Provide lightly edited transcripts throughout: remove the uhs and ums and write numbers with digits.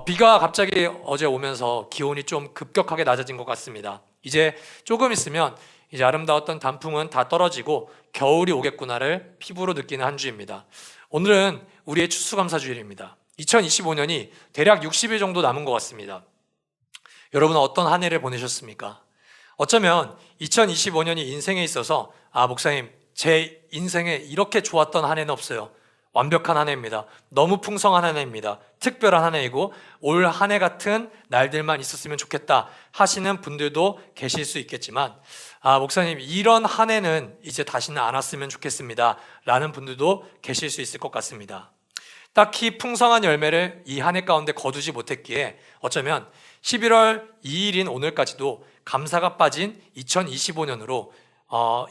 비가 갑자기 어제 오면서 기온이 좀 급격하게 낮아진 것 같습니다. 이제 조금 있으면 이제 아름다웠던 단풍은 다 떨어지고 겨울이 오겠구나를 피부로 느끼는 한 주입니다. 오늘은 우리의 추수감사주일입니다. 2025년이 대략 60일 정도 남은 것 같습니다. 여러분은 어떤 한 해를 보내셨습니까? 어쩌면 2025년이 인생에 있어서 목사님, 제 인생에 이렇게 좋았던 한 해는 없어요. 완벽한 한 해입니다. 너무 풍성한 한 해입니다. 특별한 한 해이고 올 한 해 같은 날들만 있었으면 좋겠다 하시는 분들도 계실 수 있겠지만 목사님, 이런 한 해는 이제 다시는 안 왔으면 좋겠습니다 라는 분들도 계실 수 있을 것 같습니다. 딱히 풍성한 열매를 이 한 해 가운데 거두지 못했기에 어쩌면 11월 2일인 오늘까지도 감사가 빠진 2025년으로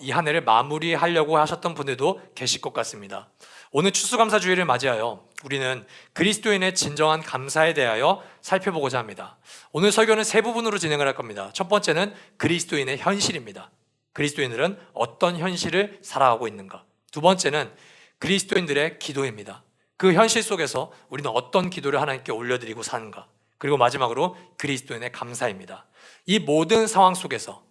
이 한 해를 마무리하려고 하셨던 분들도 계실 것 같습니다. 오늘 추수감사주일을 맞이하여 우리는 그리스도인의 진정한 감사에 대하여 살펴보고자 합니다. 오늘 설교는 세 부분으로 진행을 할 겁니다. 첫 번째는 그리스도인의 현실입니다. 그리스도인들은 어떤 현실을 살아가고 있는가? 두 번째는 그리스도인들의 기도입니다. 그 현실 속에서 우리는 어떤 기도를 하나님께 올려드리고 사는가? 그리고 마지막으로 그리스도인의 감사입니다. 이 모든 상황 속에서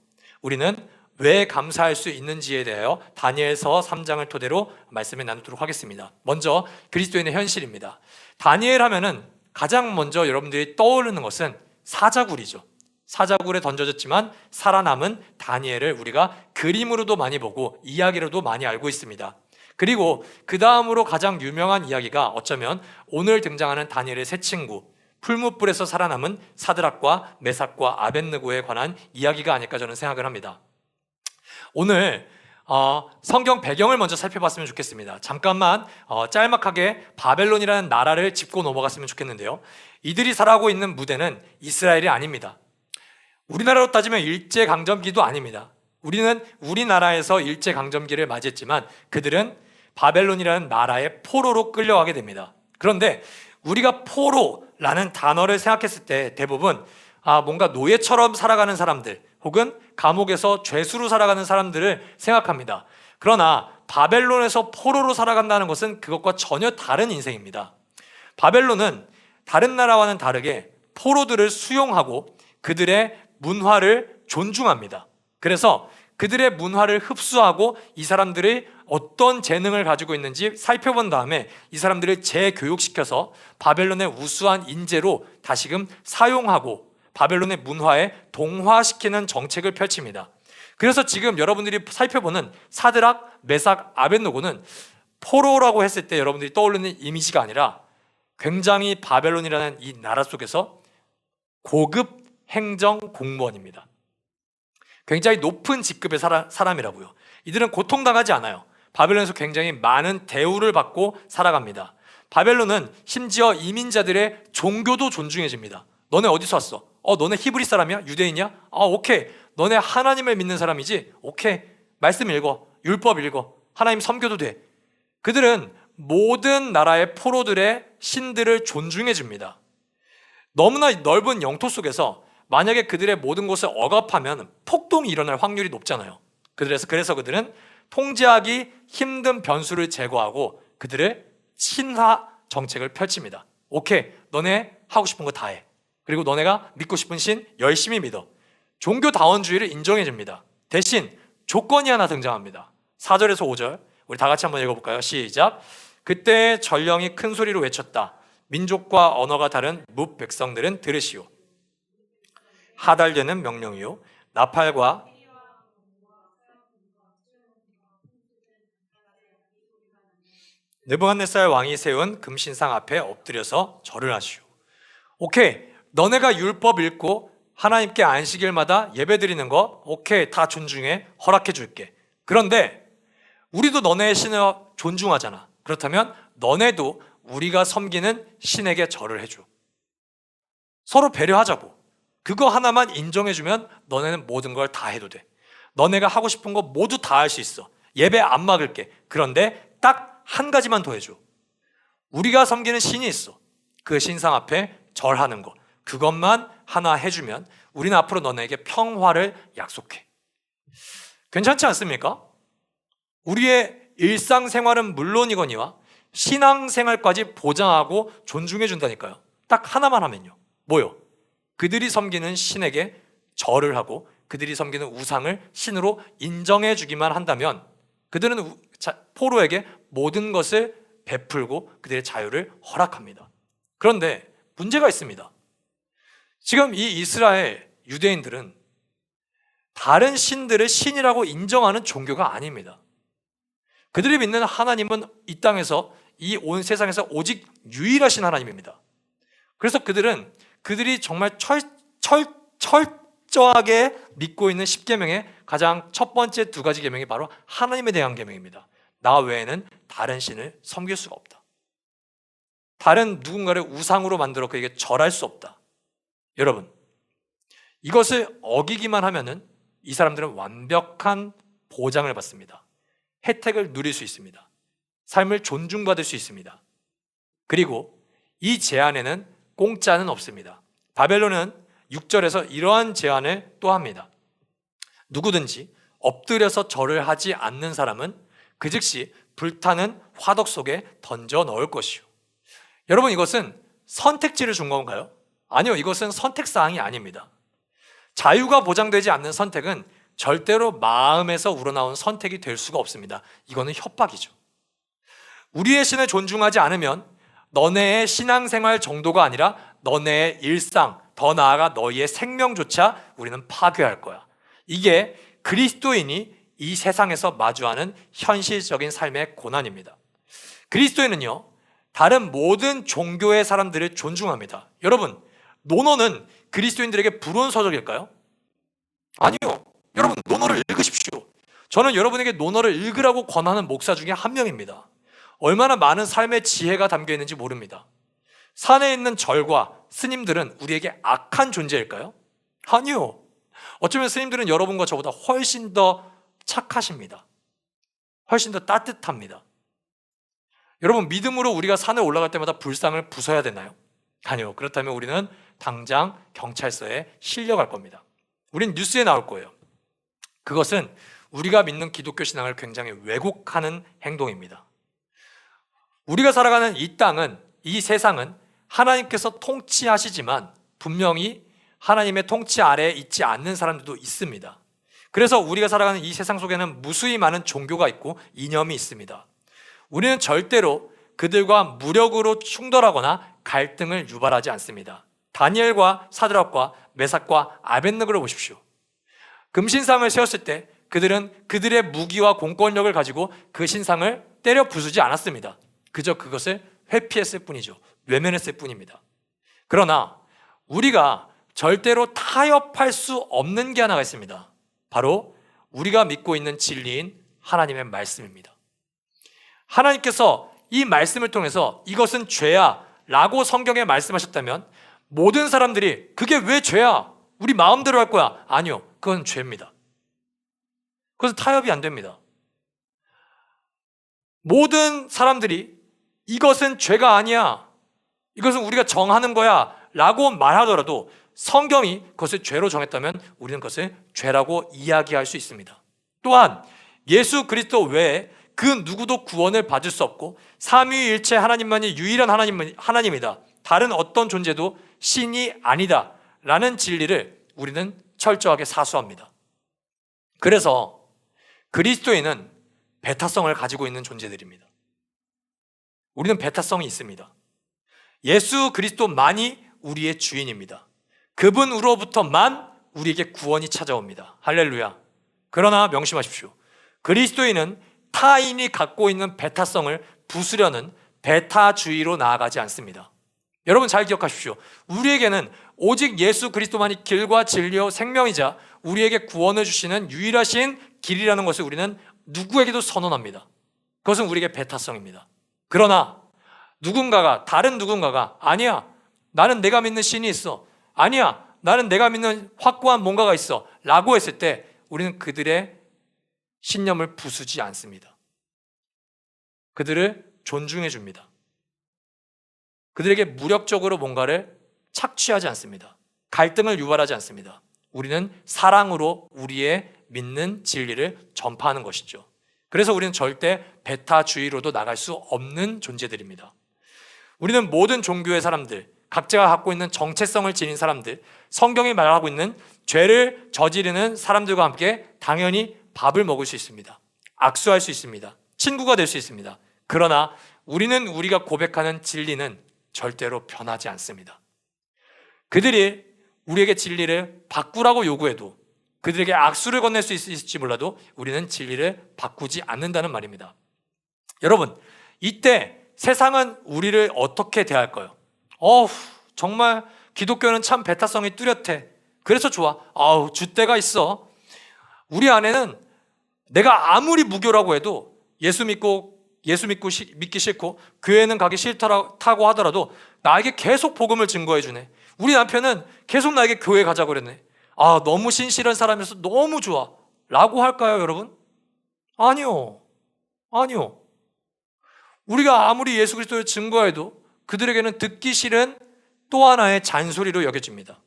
우리는 왜 감사할 수 있는지에 대하여 다니엘서 3장을 토대로 말씀을 나누도록 하겠습니다. 먼저 그리스도인의 현실입니다. 다니엘 하면은 가장 먼저 여러분들이 떠오르는 것은 사자굴이죠. 사자굴에 던져졌지만 살아남은 다니엘을 우리가 그림으로도 많이 보고 이야기로도 많이 알고 있습니다. 그리고 그 다음으로 가장 유명한 이야기가 어쩌면 오늘 등장하는 다니엘의 세 친구, 풀무불에서 살아남은 사드락과 메삭과 아벳느고에 관한 이야기가 아닐까 저는 생각을 합니다. 오늘 성경 배경을 먼저 살펴봤으면 좋겠습니다. 잠깐만 짤막하게 바벨론이라는 나라를 짚고 넘어갔으면 좋겠는데요. 이들이 살아가고 있는 무대는 이스라엘이 아닙니다. 우리나라로 따지면 일제강점기도 아닙니다. 우리는 우리나라에서 일제강점기를 맞이했지만 그들은 바벨론이라는 나라의 포로로 끌려가게 됩니다. 그런데 우리가 포로라는 단어를 생각했을 때 대부분 뭔가 노예처럼 살아가는 사람들 혹은 감옥에서 죄수로 살아가는 사람들을 생각합니다. 그러나 바벨론에서 포로로 살아간다는 것은 그것과 전혀 다른 인생입니다. 바벨론은 다른 나라와는 다르게 포로들을 수용하고 그들의 문화를 존중합니다. 그래서 그들의 문화를 흡수하고 이 사람들이 어떤 재능을 가지고 있는지 살펴본 다음에 이 사람들을 재교육시켜서 바벨론의 우수한 인재로 다시금 사용하고 바벨론의 문화에 동화시키는 정책을 펼칩니다. 그래서 지금 여러분들이 살펴보는 사드락, 메삭, 아벳느고는 포로라고 했을 때 여러분들이 떠올리는 이미지가 아니라 굉장히 바벨론이라는 이 나라 속에서 고급 행정 공무원입니다. 굉장히 높은 직급의 사람이라고요. 이들은 고통당하지 않아요. 바벨론에서 굉장히 많은 대우를 받고 살아갑니다. 바벨론은 심지어 이민자들의 종교도 존중해집니다. 너네 어디서 왔어? 너네 히브리 사람이야? 유대인이야? 오케이. 너네 하나님을 믿는 사람이지? 오케이. 말씀 읽어. 율법 읽어. 하나님 섬겨도 돼. 그들은 모든 나라의 포로들의 신들을 존중해 줍니다. 너무나 넓은 영토 속에서 만약에 그들의 모든 것을 억압하면 폭동이 일어날 확률이 높잖아요. 그래서 그들은 통제하기 힘든 변수를 제거하고 그들의 신화 정책을 펼칩니다. 오케이. 너네 하고 싶은 거 다 해. 그리고 너네가 믿고 싶은 신 열심히 믿어. 종교다원주의를 인정해 줍니다. 대신 조건이 하나 등장합니다. 4절에서 5절 우리 다 같이 한번 읽어볼까요? 시작. 그때 전령이 큰 소리로 외쳤다. 민족과 언어가 다른 뭇 백성들은 들으시오. 하달되는 명령이요 나팔과 느부갓네살 왕이 세운 금신상 앞에 엎드려서 절을 하시오. 오케이. 너네가 율법 읽고 하나님께 안식일마다 예배 드리는 거 오케이. 다 존중해. 허락해 줄게. 그런데 우리도 너네의 신을 존중하잖아. 그렇다면 너네도 우리가 섬기는 신에게 절을 해줘. 서로 배려하자고. 그거 하나만 인정해주면 너네는 모든 걸 다 해도 돼. 너네가 하고 싶은 거 모두 다 할 수 있어. 예배 안 막을게. 그런데 딱 한 가지만 더 해줘. 우리가 섬기는 신이 있어. 그 신상 앞에 절하는 것, 그것만 하나 해주면 우리는 앞으로 너네에게 평화를 약속해. 괜찮지 않습니까? 우리의 일상생활은 물론이거니와 신앙생활까지 보장하고 존중해 준다니까요. 딱 하나만 하면요. 뭐요? 그들이 섬기는 신에게 절을 하고 그들이 섬기는 우상을 신으로 인정해 주기만 한다면 그들은 포로에게 모든 것을 베풀고 그들의 자유를 허락합니다. 그런데 문제가 있습니다. 지금 이 이스라엘 유대인들은 다른 신들을 신이라고 인정하는 종교가 아닙니다. 그들이 믿는 하나님은 이 땅에서, 이 온 세상에서 오직 유일하신 하나님입니다. 그래서 그들이 정말 철저하게 믿고 있는 10계명의 가장 첫 번째 두 가지 계명이 바로 하나님에 대한 계명입니다. 나 외에는 다른 신을 섬길 수가 없다. 다른 누군가를 우상으로 만들어 그에게 절할 수 없다. 여러분, 이것을 어기기만 하면은 이 사람들은 완벽한 보장을 받습니다. 혜택을 누릴 수 있습니다. 삶을 존중받을 수 있습니다. 그리고 이 제안에는 공짜는 없습니다. 바벨론은 6절에서 이러한 제안을 또 합니다. 누구든지 엎드려서 절을 하지 않는 사람은 그 즉시 불타는 화덕 속에 던져 넣을 것이요. 여러분, 이것은 선택지를 준 건가요? 아니요, 이것은 선택사항이 아닙니다. 자유가 보장되지 않는 선택은 절대로 마음에서 우러나온 선택이 될 수가 없습니다. 이거는 협박이죠. 우리의 신을 존중하지 않으면 너네의 신앙생활 정도가 아니라 너네의 일상, 더 나아가 너희의 생명조차 우리는 파괴할 거야. 이게 그리스도인이 이 세상에서 마주하는 현실적인 삶의 고난입니다. 그리스도인은요, 다른 모든 종교의 사람들을 존중합니다. 여러분, 논어는 그리스도인들에게 불온 서적일까요? 아니요. 여러분, 논어를 읽으십시오. 저는 여러분에게 논어를 읽으라고 권하는 목사 중에 한 명입니다. 얼마나 많은 삶의 지혜가 담겨 있는지 모릅니다. 산에 있는 절과 스님들은 우리에게 악한 존재일까요? 아니요. 어쩌면 스님들은 여러분과 저보다 훨씬 더 착하십니다. 훨씬 더 따뜻합니다. 여러분, 믿음으로 우리가 산을 올라갈 때마다 불상을 부숴야 되나요? 아니요. 그렇다면 우리는 당장 경찰서에 실려갈 겁니다. 우린 뉴스에 나올 거예요. 그것은 우리가 믿는 기독교 신앙을 굉장히 왜곡하는 행동입니다. 우리가 살아가는 이 땅은, 이 세상은 하나님께서 통치하시지만 분명히 하나님의 통치 아래에 있지 않는 사람들도 있습니다. 그래서 우리가 살아가는 이 세상 속에는 무수히 많은 종교가 있고 이념이 있습니다. 우리는 절대로 그들과 무력으로 충돌하거나 갈등을 유발하지 않습니다. 다니엘과 사드락과 메삭과 아벳느고를 보십시오. 금신상을 세웠을 때 그들은 그들의 무기와 공권력을 가지고 그 신상을 때려 부수지 않았습니다. 그저 그것을 회피했을 뿐이죠. 외면했을 뿐입니다. 그러나 우리가 절대로 타협할 수 없는 게 하나가 있습니다. 바로 우리가 믿고 있는 진리인 하나님의 말씀입니다. 하나님께서 이 말씀을 통해서 이것은 죄야 라고 성경에 말씀하셨다면 모든 사람들이 그게 왜 죄야? 우리 마음대로 할 거야. 아니요, 그건 죄입니다. 그것은 타협이 안 됩니다. 모든 사람들이 이것은 죄가 아니야, 이것은 우리가 정하는 거야 라고 말하더라도 성경이 그것을 죄로 정했다면 우리는 그것을 죄라고 이야기할 수 있습니다. 또한 예수 그리스도 외에 그 누구도 구원을 받을 수 없고 삼위일체 하나님만이 유일한 하나님이다, 다른 어떤 존재도 신이 아니다 라는 진리를 우리는 철저하게 사수합니다. 그래서 그리스도인은 배타성을 가지고 있는 존재들입니다. 우리는 배타성이 있습니다. 예수 그리스도만이 우리의 주인입니다. 그분으로부터만 우리에게 구원이 찾아옵니다. 할렐루야. 그러나 명심하십시오. 그리스도인은 타인이 갖고 있는 배타성을 부수려는 배타주의로 나아가지 않습니다. 여러분 잘 기억하십시오. 우리에게는 오직 예수 그리스도만이 길과 진리요 생명이자 우리에게 구원을 주시는 유일하신 길이라는 것을 우리는 누구에게도 선언합니다. 그것은 우리에게 배타성입니다. 그러나 다른 누군가가 아니야, 나는 내가 믿는 신이 있어, 아니야, 나는 내가 믿는 확고한 뭔가가 있어 라고 했을 때 우리는 그들의 신념을 부수지 않습니다. 그들을 존중해 줍니다. 그들에게 무력적으로 뭔가를 착취하지 않습니다. 갈등을 유발하지 않습니다. 우리는 사랑으로 우리의 믿는 진리를 전파하는 것이죠. 그래서 우리는 절대 배타주의로도 나갈 수 없는 존재들입니다. 우리는 모든 종교의 사람들, 각자가 갖고 있는 정체성을 지닌 사람들, 성경이 말하고 있는 죄를 저지르는 사람들과 함께 당연히 밥을 먹을 수 있습니다. 악수할 수 있습니다. 친구가 될 수 있습니다. 그러나 우리는 우리가 고백하는 진리는 절대로 변하지 않습니다. 그들이 우리에게 진리를 바꾸라고 요구해도, 그들에게 악수를 건넬 수 있을지 몰라도 우리는 진리를 바꾸지 않는다는 말입니다. 여러분, 이때 세상은 우리를 어떻게 대할까요? 정말 기독교는 참 배타성이 뚜렷해. 그래서 좋아. 줏대가 있어. 우리 안에는 내가 아무리 무교라고 해도 예수 믿기 싫고 교회는 가기 싫다고 하더라도 나에게 계속 복음을 증거해 주네. 우리 남편은 계속 나에게 교회 가자고 그랬네. 너무 신실한 사람이어서 너무 좋아 라고 할까요, 여러분? 아니요. 우리가 아무리 예수 그리스도를 증거해도 그들에게는 듣기 싫은 또 하나의 잔소리로 여겨집니다.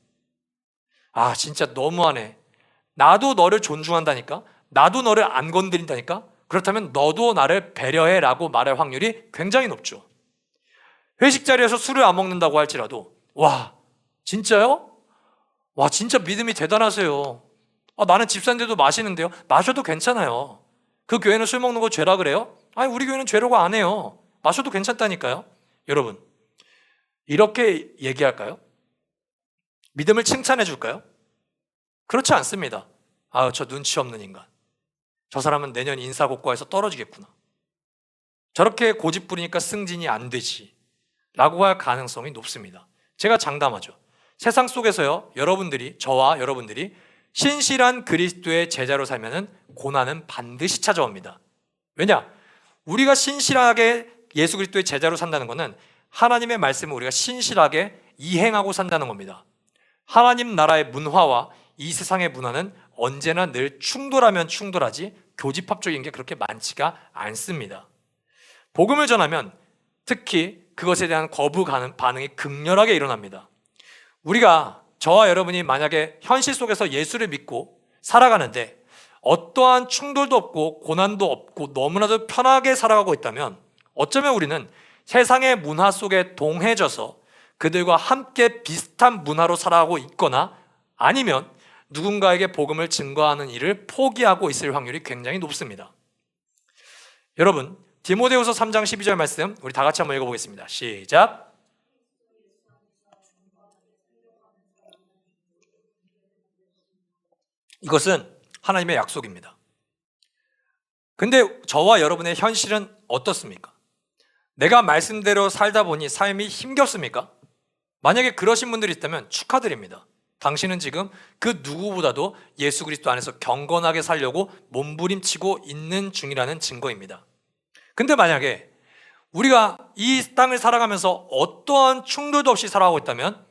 진짜 너무하네. 나도 너를 존중한다니까? 나도 너를 안 건드린다니까? 그렇다면 너도 나를 배려해 라고 말할 확률이 굉장히 높죠. 회식 자리에서 술을 안 먹는다고 할지라도 진짜요? 진짜 믿음이 대단하세요. 나는 집사인데도 마시는데요. 마셔도 괜찮아요. 그 교회는 술 먹는 거 죄라 그래요? 우리 교회는 죄라고 안 해요. 마셔도 괜찮다니까요. 여러분, 이렇게 얘기할까요? 믿음을 칭찬해 줄까요? 그렇지 않습니다. 저 눈치 없는 인간. 저 사람은 내년 인사고과에서 떨어지겠구나. 저렇게 고집 부리니까 승진이 안 되지 라고 할 가능성이 높습니다. 제가 장담하죠. 세상 속에서요, 저와 여러분들이 신실한 그리스도의 제자로 살면은 고난은 반드시 찾아옵니다. 왜냐? 우리가 신실하게 예수 그리스도의 제자로 산다는 것은 하나님의 말씀을 우리가 신실하게 이행하고 산다는 겁니다. 하나님 나라의 문화와 이 세상의 문화는 언제나 늘 충돌하면 충돌하지 교집합적인 게 그렇게 많지가 않습니다. 복음을 전하면 특히 그것에 대한 거부 반응이 극렬하게 일어납니다. 저와 여러분이 만약에 현실 속에서 예수를 믿고 살아가는데 어떠한 충돌도 없고 고난도 없고 너무나도 편하게 살아가고 있다면 어쩌면 우리는 세상의 문화 속에 동해져서 그들과 함께 비슷한 문화로 살아가고 있거나 아니면 누군가에게 복음을 증거하는 일을 포기하고 있을 확률이 굉장히 높습니다. 여러분, 디모데후서 3장 12절 말씀 우리 다 같이 한번 읽어보겠습니다. 시작. 이것은 하나님의 약속입니다. 근데 저와 여러분의 현실은 어떻습니까? 내가 말씀대로 살다 보니 삶이 힘겹습니까? 만약에 그러신 분들이 있다면 축하드립니다. 당신은 지금 그 누구보다도 예수 그리스도 안에서 경건하게 살려고 몸부림치고 있는 중이라는 증거입니다. 근데 만약에 우리가 이 땅을 살아가면서 어떠한 충돌도 없이 살아가고 있다면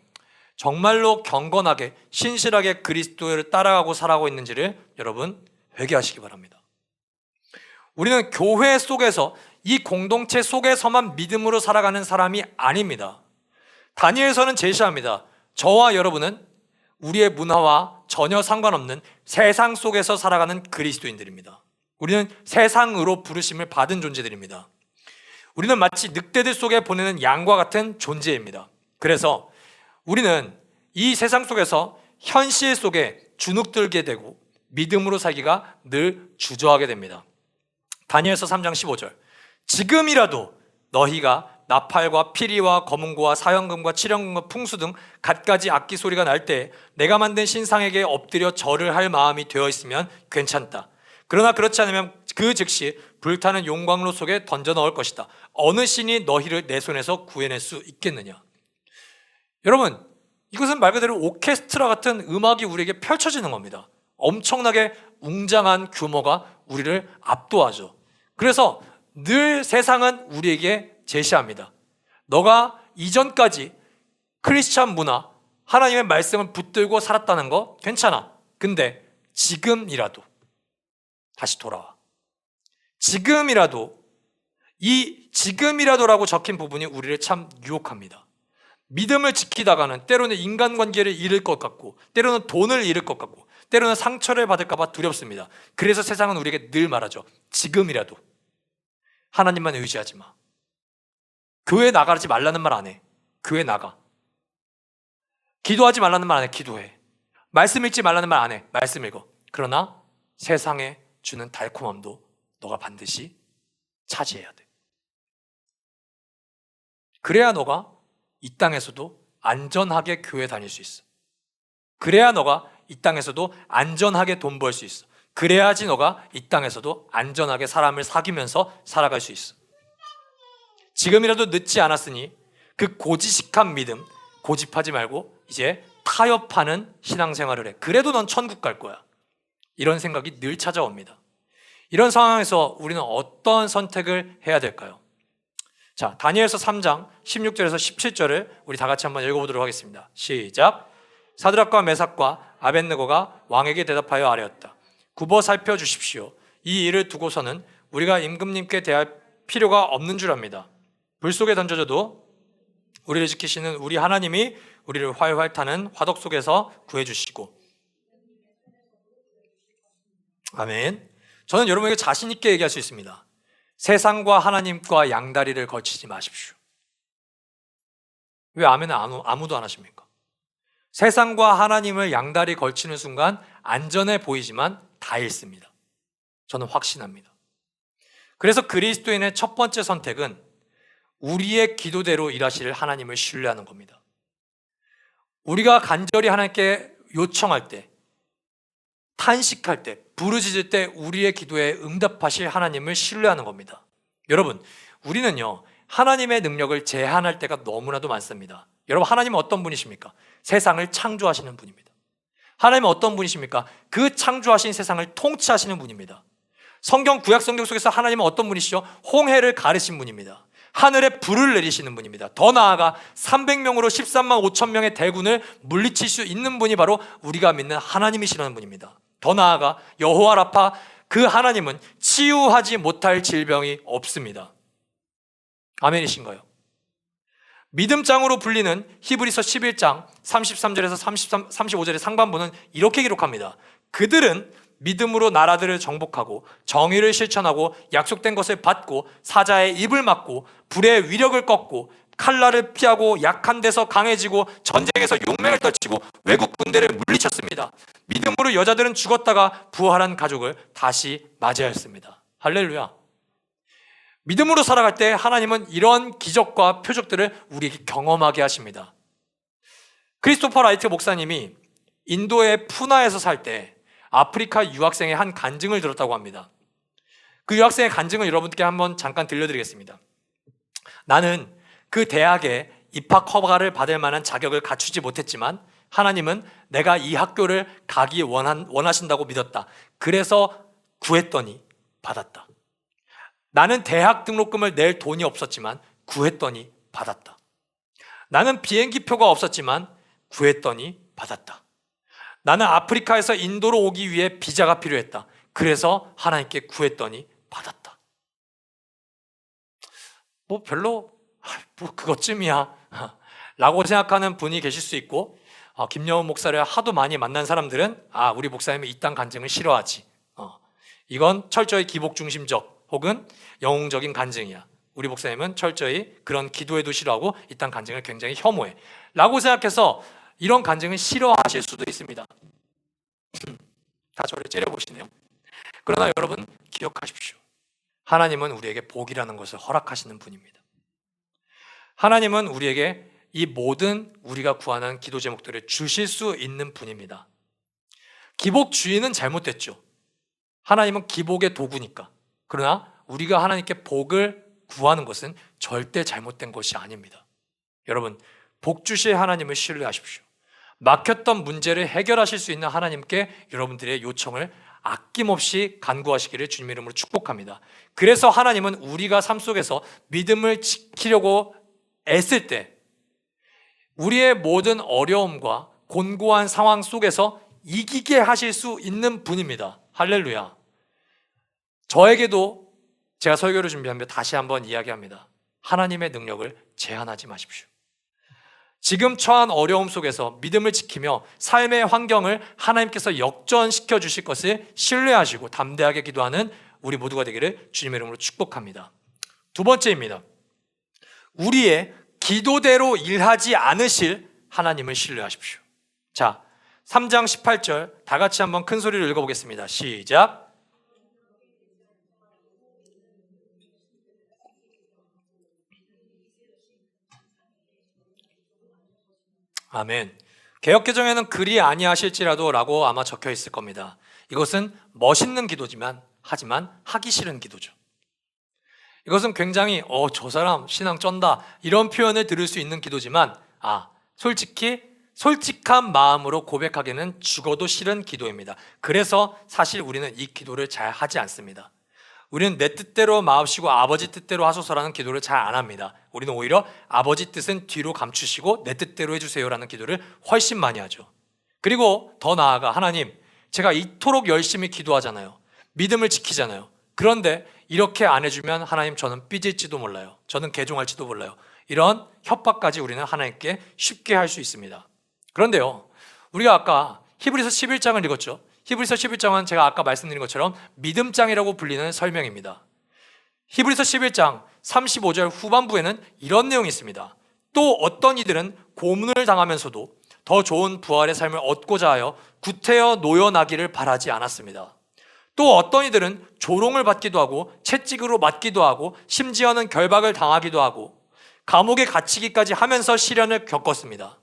정말로 경건하게 신실하게 그리스도를 따라가고 살아가고 있는지를 여러분 회개하시기 바랍니다. 우리는 교회 속에서 이 공동체 속에서만 믿음으로 살아가는 사람이 아닙니다. 다니엘서는 제시합니다. 저와 여러분은 우리의 문화와 전혀 상관없는 세상 속에서 살아가는 그리스도인들입니다. 우리는 세상으로 부르심을 받은 존재들입니다. 우리는 마치 늑대들 속에 보내는 양과 같은 존재입니다. 그래서 우리는 이 세상 속에서 현실 속에 주눅들게 되고 믿음으로 살기가 늘 주저하게 됩니다. 다니엘서 3장 15절 지금이라도 너희가 나팔과 피리와 검은고와 사형금과 칠형금과 풍수 등 갖가지 악기 소리가 날 때 내가 만든 신상에게 엎드려 절을 할 마음이 되어 있으면 괜찮다. 그러나 그렇지 않으면 그 즉시 불타는 용광로 속에 던져 넣을 것이다. 어느 신이 너희를 내 손에서 구해낼 수 있겠느냐. 여러분, 이것은 말 그대로 오케스트라 같은 음악이 우리에게 펼쳐지는 겁니다. 엄청나게 웅장한 규모가 우리를 압도하죠. 그래서 늘 세상은 우리에게 제시합니다. 너가 이전까지 크리스찬 문화, 하나님의 말씀을 붙들고 살았다는 거 괜찮아. 근데 지금이라도 다시 돌아와. 지금이라도 이 지금이라도라고 적힌 부분이 우리를 참 유혹합니다. 믿음을 지키다가는 때로는 인간관계를 잃을 것 같고, 때로는 돈을 잃을 것 같고, 때로는 상처를 받을까 봐 두렵습니다. 그래서 세상은 우리에게 늘 말하죠. 지금이라도 하나님만 의지하지 마. 교회 나가지 말라는 말 안 해. 교회 나가. 기도하지 말라는 말 안 해. 기도해. 말씀 읽지 말라는 말 안 해. 말씀 읽어. 그러나 세상에 주는 달콤함도 너가 반드시 차지해야 돼. 그래야 너가 이 땅에서도 안전하게 교회 다닐 수 있어. 그래야 너가 이 땅에서도 안전하게 돈 벌 수 있어. 그래야지 너가 이 땅에서도 안전하게 사람을 사귀면서 살아갈 수 있어. 지금이라도 늦지 않았으니 그 고지식한 믿음, 고집하지 말고 이제 타협하는 신앙생활을 해. 그래도 넌 천국 갈 거야. 이런 생각이 늘 찾아옵니다. 이런 상황에서 우리는 어떤 선택을 해야 될까요? 자, 다니엘서 3장 16절에서 17절을 우리 다 같이 한번 읽어보도록 하겠습니다. 시작. 사드락과 메삭과 아벳느고가 왕에게 대답하여 아뢰었다. 굽어 살펴주십시오. 이 일을 두고서는 우리가 임금님께 대할 필요가 없는 줄 압니다. 불 속에 던져져도 우리를 지키시는 우리 하나님이 우리를 활활 타는 화덕 속에서 구해주시고. 아멘. 저는 여러분에게 자신 있게 얘기할 수 있습니다. 세상과 하나님과 양다리를 걸치지 마십시오. 왜 아멘은 아무도 안 하십니까? 세상과 하나님을 양다리 걸치는 순간 안전해 보이지만 다 잃습니다. 저는 확신합니다. 그래서 그리스도인의 첫 번째 선택은 우리의 기도대로 일하실 하나님을 신뢰하는 겁니다. 우리가 간절히 하나님께 요청할 때, 탄식할 때, 부르짖을 때 우리의 기도에 응답하실 하나님을 신뢰하는 겁니다. 여러분, 우리는요 하나님의 능력을 제한할 때가 너무나도 많습니다. 여러분, 하나님은 어떤 분이십니까? 세상을 창조하시는 분입니다. 하나님은 어떤 분이십니까? 그 창조하신 세상을 통치하시는 분입니다. 성경 구약 성경 속에서 하나님은 어떤 분이시죠? 홍해를 가르신 분입니다. 하늘에 불을 내리시는 분입니다. 더 나아가 300명으로 13만 5천 명의 대군을 물리칠 수 있는 분이 바로 우리가 믿는 하나님이시라는 분입니다. 더 나아가 여호와 라파, 그 하나님은 치유하지 못할 질병이 없습니다. 아멘이신가요? 믿음장으로 불리는 히브리서 11장 33절에서 35절의 상반부는 이렇게 기록합니다. 그들은 믿음으로 나라들을 정복하고 정의를 실천하고 약속된 것을 받고 사자의 입을 막고 불의 위력을 꺾고 칼날을 피하고 약한 데서 강해지고 전쟁에서 용맹을 떨치고 외국 군대를 물리쳤습니다. 믿음으로 여자들은 죽었다가 부활한 가족을 다시 맞이하였습니다. 할렐루야. 믿음으로 살아갈 때 하나님은 이런 기적과 표적들을 우리에게 경험하게 하십니다. 크리스토퍼 라이트 목사님이 인도의 푸나에서 살 때 아프리카 유학생의 한 간증을 들었다고 합니다. 그 유학생의 간증을 여러분께 한번 잠깐 들려드리겠습니다. 나는 그 대학에 입학 허가를 받을 만한 자격을 갖추지 못했지만 하나님은 내가 이 학교를 가기 원하신다고 믿었다. 그래서 구했더니 받았다. 나는 대학 등록금을 낼 돈이 없었지만 구했더니 받았다. 나는 비행기표가 없었지만 구했더니 받았다. 나는 아프리카에서 인도로 오기 위해 비자가 필요했다. 그래서 하나님께 구했더니 받았다. 별로 그것쯤이야 라고 생각하는 분이 계실 수 있고, 김여운 목사를 하도 많이 만난 사람들은 우리 목사님은 이딴 간증을 싫어하지, 이건 철저히 기복 중심적 혹은 영웅적인 간증이야, 우리 목사님은 철저히 그런 기도에도 싫어하고 이딴 간증을 굉장히 혐오해 라고 생각해서 이런 간증을 싫어하실 수도 있습니다. 다 저를 째려보시네요. 그러나 여러분 기억하십시오. 하나님은 우리에게 복이라는 것을 허락하시는 분입니다. 하나님은 우리에게 이 모든 우리가 구하는 기도 제목들을 주실 수 있는 분입니다. 기복주의는 잘못됐죠. 하나님은 기복의 도구니까. 그러나 우리가 하나님께 복을 구하는 것은 절대 잘못된 것이 아닙니다. 여러분, 복 주실 하나님을 신뢰하십시오. 막혔던 문제를 해결하실 수 있는 하나님께 여러분들의 요청을 아낌없이 간구하시기를 주님의 이름으로 축복합니다. 그래서 하나님은 우리가 삶 속에서 믿음을 지키려고 애쓸 때 우리의 모든 어려움과 곤고한 상황 속에서 이기게 하실 수 있는 분입니다. 할렐루야. 저에게도 제가 설교를 준비하며 다시 한번 이야기합니다. 하나님의 능력을 제한하지 마십시오. 지금 처한 어려움 속에서 믿음을 지키며 삶의 환경을 하나님께서 역전시켜 주실 것을 신뢰하시고 담대하게 기도하는 우리 모두가 되기를 주님의 이름으로 축복합니다. 두 번째입니다. 우리의 기도대로 일하지 않으실 하나님을 신뢰하십시오. 자, 3장 18절 다 같이 한번 큰 소리로 읽어보겠습니다. 시작. 아멘. 개역개정에는 그리 아니하실지라도 라고 아마 적혀 있을 겁니다. 이것은 멋있는 기도지만 하지만 하기 싫은 기도죠. 이것은 굉장히 저 사람 신앙 쩐다 이런 표현을 들을 수 있는 기도지만 솔직히 솔직한 마음으로 고백하기는 죽어도 싫은 기도입니다. 그래서 사실 우리는 이 기도를 잘 하지 않습니다. 우리는 내 뜻대로 마옵시고 아버지 뜻대로 하소서라는 기도를 잘 안 합니다. 우리는 오히려 아버지 뜻은 뒤로 감추시고 내 뜻대로 해주세요라는 기도를 훨씬 많이 하죠. 그리고 더 나아가 하나님, 제가 이토록 열심히 기도하잖아요. 믿음을 지키잖아요. 그런데 이렇게 안 해주면 하나님 저는 삐질지도 몰라요. 저는 개종할지도 몰라요. 이런 협박까지 우리는 하나님께 쉽게 할 수 있습니다. 그런데요, 우리가 아까 히브리서 11장을 읽었죠. 히브리서 11장은 제가 아까 말씀드린 것처럼 믿음장이라고 불리는 설명입니다. 히브리서 11장 35절 후반부에는 이런 내용이 있습니다. 또 어떤 이들은 고문을 당하면서도 더 좋은 부활의 삶을 얻고자 하여 구태여 노여나기를 바라지 않았습니다. 또 어떤 이들은 조롱을 받기도 하고 채찍으로 맞기도 하고 심지어는 결박을 당하기도 하고 감옥에 갇히기까지 하면서 시련을 겪었습니다.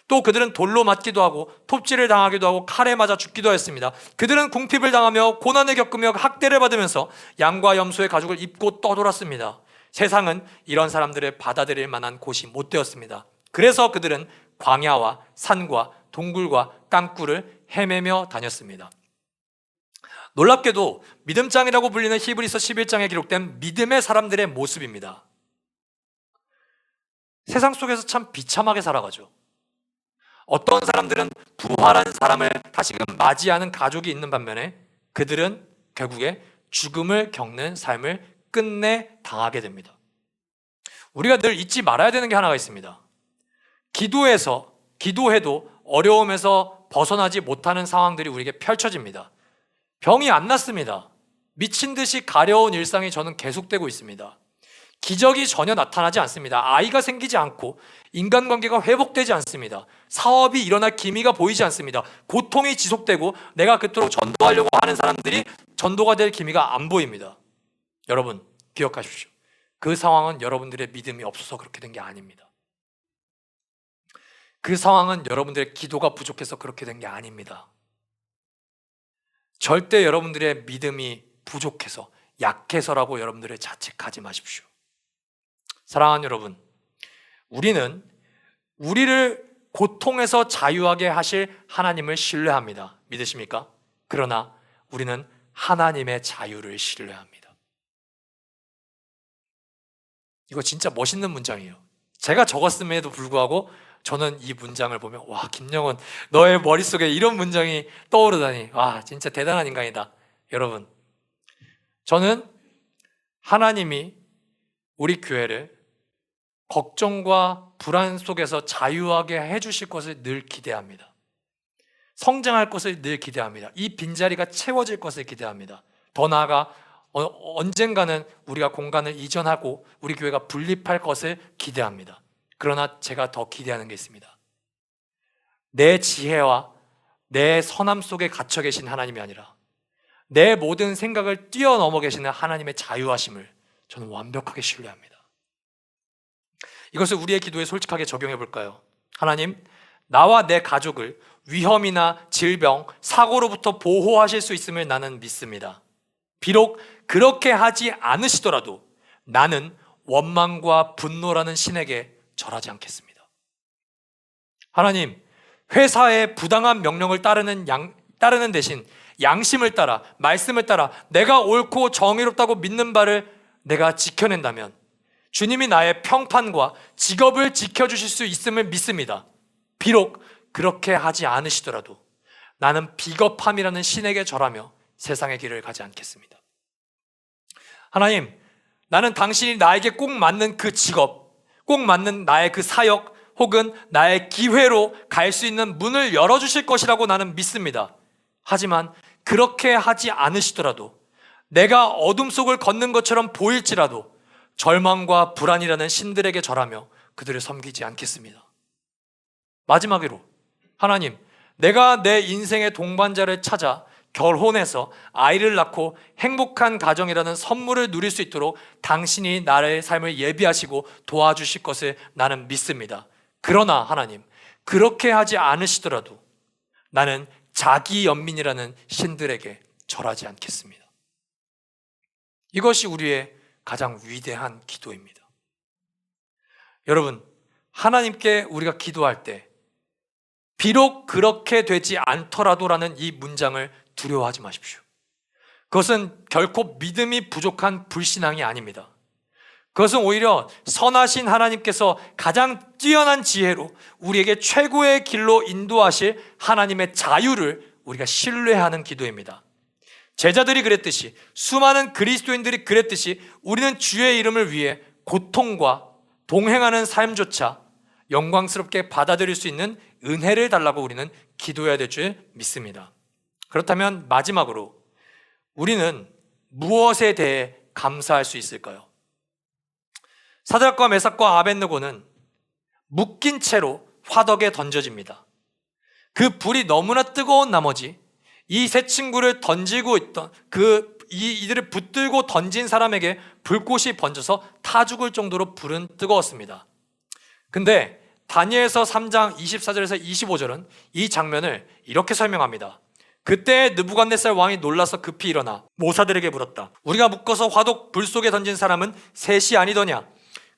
또 그들은 돌로 맞기도 하고 톱질을 당하기도 하고 칼에 맞아 죽기도 했습니다. 그들은 궁핍을 당하며 고난을 겪으며 학대를 받으면서 양과 염소의 가죽을 입고 떠돌았습니다. 세상은 이런 사람들을 받아들일 만한 곳이 못 되었습니다. 그래서 그들은 광야와 산과 동굴과 땅굴을 헤매며 다녔습니다. 놀랍게도 믿음장이라고 불리는 히브리서 11장에 기록된 믿음의 사람들의 모습입니다. 세상 속에서 참 비참하게 살아가죠. 어떤 사람들은 부활한 사람을 다시금 맞이하는 가족이 있는 반면에 그들은 결국에 죽음을 겪는 삶을 끝내 당하게 됩니다. 우리가 늘 잊지 말아야 되는 게 하나가 있습니다. 기도해도 어려움에서 벗어나지 못하는 상황들이 우리에게 펼쳐집니다. 병이 안 낫습니다. 미친 듯이 가려운 일상이 저는 계속되고 있습니다. 기적이 전혀 나타나지 않습니다. 아이가 생기지 않고 인간관계가 회복되지 않습니다. 사업이 일어날 기미가 보이지 않습니다. 고통이 지속되고 내가 그토록 전도하려고 하는 사람들이 전도가 될 기미가 안 보입니다. 여러분 기억하십시오. 그 상황은 여러분들의 믿음이 없어서 그렇게 된 게 아닙니다. 그 상황은 여러분들의 기도가 부족해서 그렇게 된 게 아닙니다. 절대 여러분들의 믿음이 부족해서 약해서라고 여러분들을 자책하지 마십시오. 사랑하는 여러분, 우리는 우리를 고통에서 자유하게 하실 하나님을 신뢰합니다. 믿으십니까? 그러나 우리는 하나님의 자유를 신뢰합니다. 이거 진짜 멋있는 문장이에요. 제가 적었음에도 불구하고 저는 이 문장을 보면 김영원 너의 머릿속에 이런 문장이 떠오르다니 진짜 대단한 인간이다. 여러분, 저는 하나님이 우리 교회를 걱정과 불안 속에서 자유하게 해주실 것을 늘 기대합니다. 성장할 것을 늘 기대합니다. 이 빈자리가 채워질 것을 기대합니다. 더 나아가 언젠가는 우리가 공간을 이전하고 우리 교회가 분립할 것을 기대합니다. 그러나 제가 더 기대하는 게 있습니다. 내 지혜와 내 선함 속에 갇혀 계신 하나님이 아니라 내 모든 생각을 뛰어넘어 계시는 하나님의 자유하심을 저는 완벽하게 신뢰합니다. 이것을 우리의 기도에 솔직하게 적용해 볼까요? 하나님, 나와 내 가족을 위험이나 질병, 사고로부터 보호하실 수 있음을 나는 믿습니다. 비록 그렇게 하지 않으시더라도 나는 원망과 분노라는 신에게 절하지 않겠습니다. 하나님, 회사의 부당한 명령을 따르는 대신 양심을 따라, 말씀을 따라 내가 옳고 정의롭다고 믿는 바를 내가 지켜낸다면 주님이 나의 평판과 직업을 지켜주실 수 있음을 믿습니다. 비록 그렇게 하지 않으시더라도 나는 비겁함이라는 신에게 절하며 세상의 길을 가지 않겠습니다. 하나님, 나는 당신이 나에게 꼭 맞는 그 직업, 꼭 맞는 나의 그 사역, 혹은 나의 기회로 갈 수 있는 문을 열어주실 것이라고 나는 믿습니다. 하지만 그렇게 하지 않으시더라도, 내가 어둠 속을 걷는 것처럼 보일지라도 절망과 불안이라는 신들에게 절하며 그들을 섬기지 않겠습니다. 마지막으로, 하나님, 내가 내 인생의 동반자를 찾아 결혼해서 아이를 낳고 행복한 가정이라는 선물을 누릴 수 있도록 당신이 나의 삶을 예비하시고 도와주실 것을 나는 믿습니다. 그러나 하나님, 그렇게 하지 않으시더라도 나는 자기 연민이라는 신들에게 절하지 않겠습니다. 이것이 우리의 가장 위대한 기도입니다. 여러분, 하나님께 우리가 기도할 때 비록 그렇게 되지 않더라도라는 이 문장을 두려워하지 마십시오. 그것은 결코 믿음이 부족한 불신앙이 아닙니다. 그것은 오히려 선하신 하나님께서 가장 뛰어난 지혜로 우리에게 최고의 길로 인도하실 하나님의 자유를 우리가 신뢰하는 기도입니다. 제자들이 그랬듯이, 수많은 그리스도인들이 그랬듯이 우리는 주의 이름을 위해 고통과 동행하는 삶조차 영광스럽게 받아들일 수 있는 은혜를 달라고 우리는 기도해야 될 줄 믿습니다. 그렇다면 마지막으로 우리는 무엇에 대해 감사할 수 있을까요? 사드락과 메삭과 아벳느고는 묶인 채로 화덕에 던져집니다. 그 불이 너무나 뜨거운 나머지 이 세 친구를 던지고 있던 이들을 붙들고 던진 사람에게 불꽃이 번져서 타 죽을 정도로 불은 뜨거웠습니다. 근데 다니엘서 3장 24절에서 25절은 이 장면을 이렇게 설명합니다. 그때 느부갓네살 왕이 놀라서 급히 일어나 모사들에게 물었다. 우리가 묶어서 화독 불 속에 던진 사람은 셋이 아니더냐?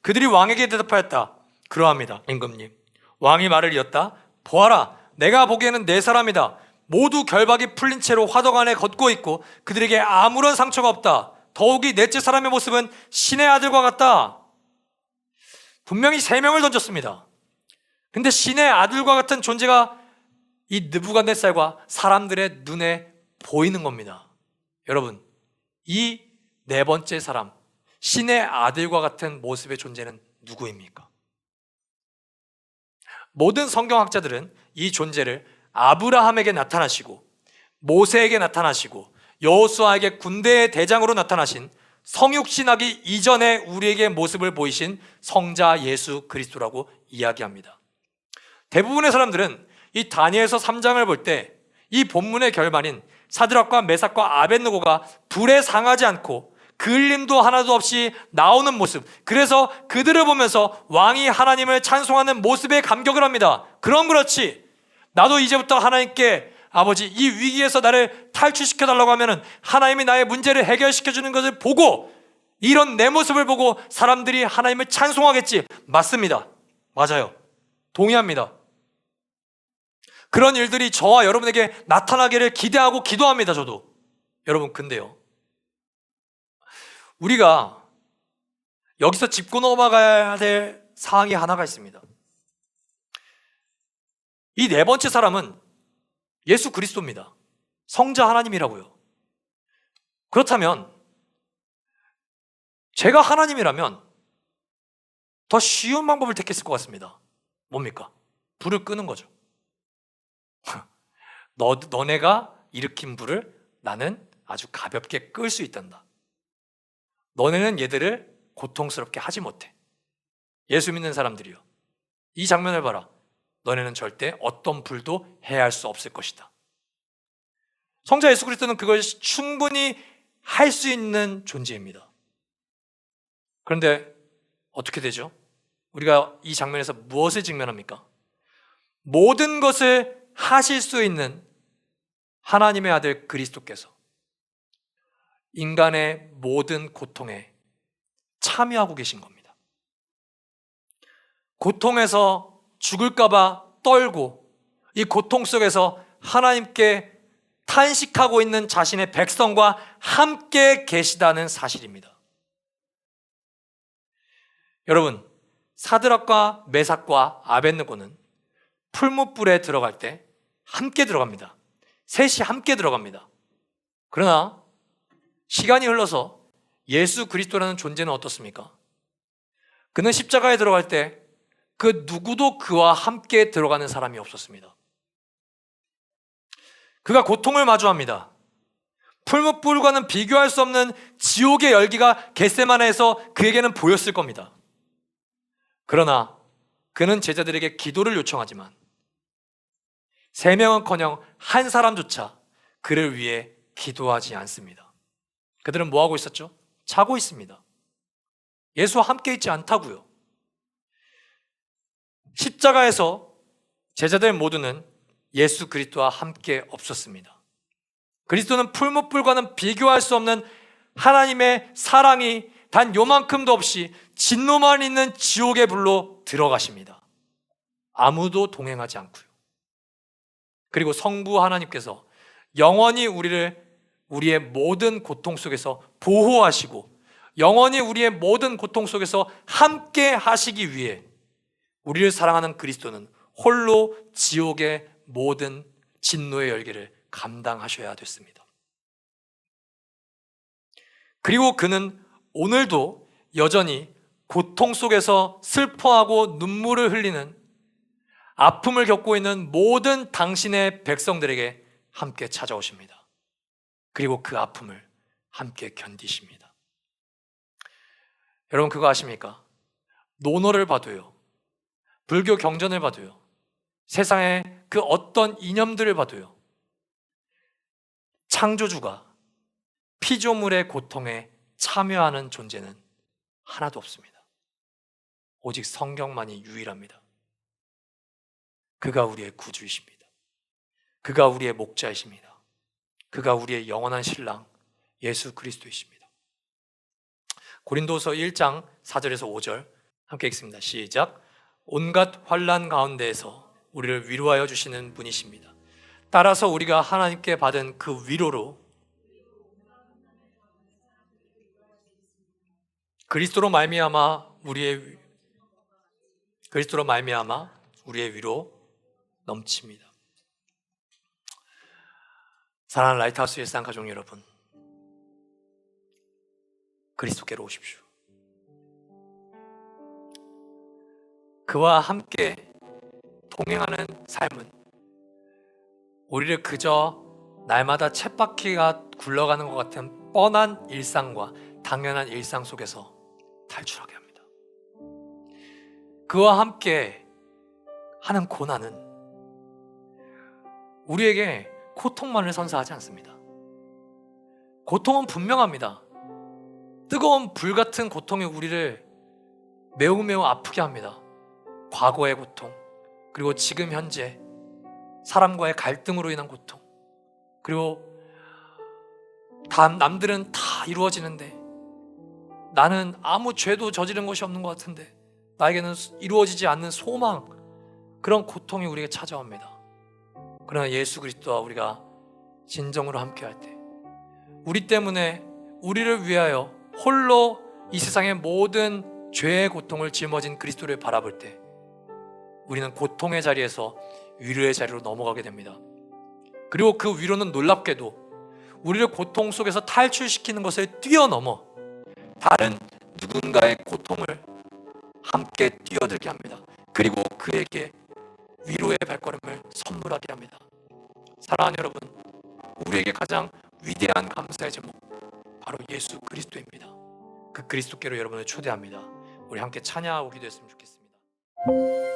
그들이 왕에게 대답하였다. 그러합니다, 임금님. 왕이 말을 이었다. 보아라, 내가 보기에는 네 사람이다. 모두 결박이 풀린 채로 화덕 안에 걷고 있고 그들에게 아무런 상처가 없다. 더욱이 넷째 사람의 모습은 신의 아들과 같다. 분명히 세 명을 던졌습니다. 근데 신의 아들과 같은 존재가 이 느부갓네살과 사람들의 눈에 보이는 겁니다. 여러분, 이 네 번째 사람, 신의 아들과 같은 모습의 존재는 누구입니까? 모든 성경학자들은 이 존재를 아브라함에게 나타나시고 모세에게 나타나시고 여호수아에게 군대의 대장으로 나타나신 성육신하기 이전에 우리에게 모습을 보이신 성자 예수 그리스도라고 이야기합니다. 대부분의 사람들은 이 다니엘서 3장을 볼 때 이 본문의 결말인 사드락과 메삭과 아벳느고가 불에 상하지 않고 그을림도 하나도 없이 나오는 모습, 그래서 그들을 보면서 왕이 하나님을 찬송하는 모습에 감격을 합니다. 그럼 그렇지, 나도 이제부터 하나님께 아버지 이 위기에서 나를 탈출시켜달라고 하면 하나님이 나의 문제를 해결시켜주는 것을 보고 이런 내 모습을 보고 사람들이 하나님을 찬송하겠지. 맞습니다. 맞아요. 동의합니다. 그런 일들이 저와 여러분에게 나타나기를 기대하고 기도합니다. 저도. 여러분, 근데요, 우리가 여기서 짚고 넘어가야 될 사항이 하나가 있습니다. 이 네 번째 사람은 예수 그리스도입니다. 성자 하나님이라고요. 그렇다면 제가 하나님이라면 더 쉬운 방법을 택했을 것 같습니다. 뭡니까? 불을 끄는 거죠. 너네가 일으킨 불을 나는 아주 가볍게 끌 수 있단다. 너네는 얘들을 고통스럽게 하지 못해. 예수 믿는 사람들이요, 이 장면을 봐라. 너네는 절대 어떤 불도 해할 수 없을 것이다. 성자 예수 그리스도는 그걸 충분히 할 수 있는 존재입니다. 그런데 어떻게 되죠? 우리가 이 장면에서 무엇을 직면합니까? 모든 것을 하실 수 있는 하나님의 아들 그리스도께서 인간의 모든 고통에 참여하고 계신 겁니다. 고통에서 죽을까봐 떨고 이 고통 속에서 하나님께 탄식하고 있는 자신의 백성과 함께 계시다는 사실입니다. 여러분, 사드락과 메삭과 아벳느고는 풀무불에 들어갈 때 함께 들어갑니다. 셋이 함께 들어갑니다. 그러나 시간이 흘러서 예수 그리스도라는 존재는 어떻습니까? 그는 십자가에 들어갈 때 그 누구도 그와 함께 들어가는 사람이 없었습니다. 그가 고통을 마주합니다. 풀무불과는 비교할 수 없는 지옥의 열기가 겟세마네에서 그에게는 보였을 겁니다. 그러나 그는 제자들에게 기도를 요청하지만 3명은커녕 한 사람조차 그를 위해 기도하지 않습니다. 그들은 뭐하고 있었죠? 자고 있습니다. 예수와 함께 있지 않다고요. 십자가에서 제자들 모두는 예수 그리스도와 함께 없었습니다. 그리스도는 풀무불과는 비교할 수 없는 하나님의 사랑이 단 요만큼도 없이 진노만 있는 지옥의 불로 들어가십니다. 아무도 동행하지 않고요. 그리고 성부 하나님께서 영원히 우리의 모든 고통 속에서 보호하시고 영원히 우리의 모든 고통 속에서 함께 하시기 위해 우리를 사랑하는 그리스도는 홀로 지옥의 모든 진노의 열기를 감당하셔야 됐습니다. 그리고 그는 오늘도 여전히 고통 속에서 슬퍼하고 눈물을 흘리는 아픔을 겪고 있는 모든 당신의 백성들에게 함께 찾아오십니다. 그리고 그 아픔을 함께 견디십니다. 여러분 그거 아십니까? 논어를 봐도요, 불교 경전을 봐도요, 세상의 그 어떤 이념들을 봐도요, 창조주가 피조물의 고통에 참여하는 존재는 하나도 없습니다. 오직 성경만이 유일합니다. 그가 우리의 구주이십니다. 그가 우리의 목자이십니다. 그가 우리의 영원한 신랑 예수 그리스도이십니다. 고린도서 1장 4절에서 5절 함께 읽습니다. 시작. 온갖 환난 가운데에서 우리를 위로하여 주시는 분이십니다. 따라서 우리가 하나님께 받은 그 위로로 그리스도로 말미암아 우리의 위로 넘칩니다. 사랑하는 라이트하우스 일상 가족 여러분, 그리스도께로 오십시오. 그와 함께 동행하는 삶은 우리를 그저 날마다 쳇바퀴가 굴러가는 것 같은 뻔한 일상과 당연한 일상 속에서 탈출하게 합니다. 그와 함께 하는 고난은 우리에게 고통만을 선사하지 않습니다. 고통은 분명합니다. 뜨거운 불 같은 고통이 우리를 매우 아프게 합니다. 과거의 고통, 그리고 지금 현재 사람과의 갈등으로 인한 고통, 그리고 남들은 다 이루어지는데 나는 아무 죄도 저지른 것이 없는 것 같은데 나에게는 이루어지지 않는 소망, 그런 고통이 우리에게 찾아옵니다. 그러나 예수 그리스도와 우리가 진정으로 함께할 때, 우리 때문에 우리를 위하여 홀로 이 세상의 모든 죄의 고통을 짊어진 그리스도를 바라볼 때 우리는 고통의 자리에서 위로의 자리로 넘어가게 됩니다. 그리고 그 위로는 놀랍게도 우리를 고통 속에서 탈출시키는 것을 뛰어넘어 다른 누군가의 고통을 함께 뛰어들게 합니다. 그리고 그에게 위로의 발걸음을 선물하게 합니다. 사랑하는 여러분, 우리에게 가장 위대한 감사의 제목, 바로 예수 그리스도입니다. 그 그리스도께로 여러분을 초대합니다. 우리 함께 찬양하고 기도했으면 좋겠습니다.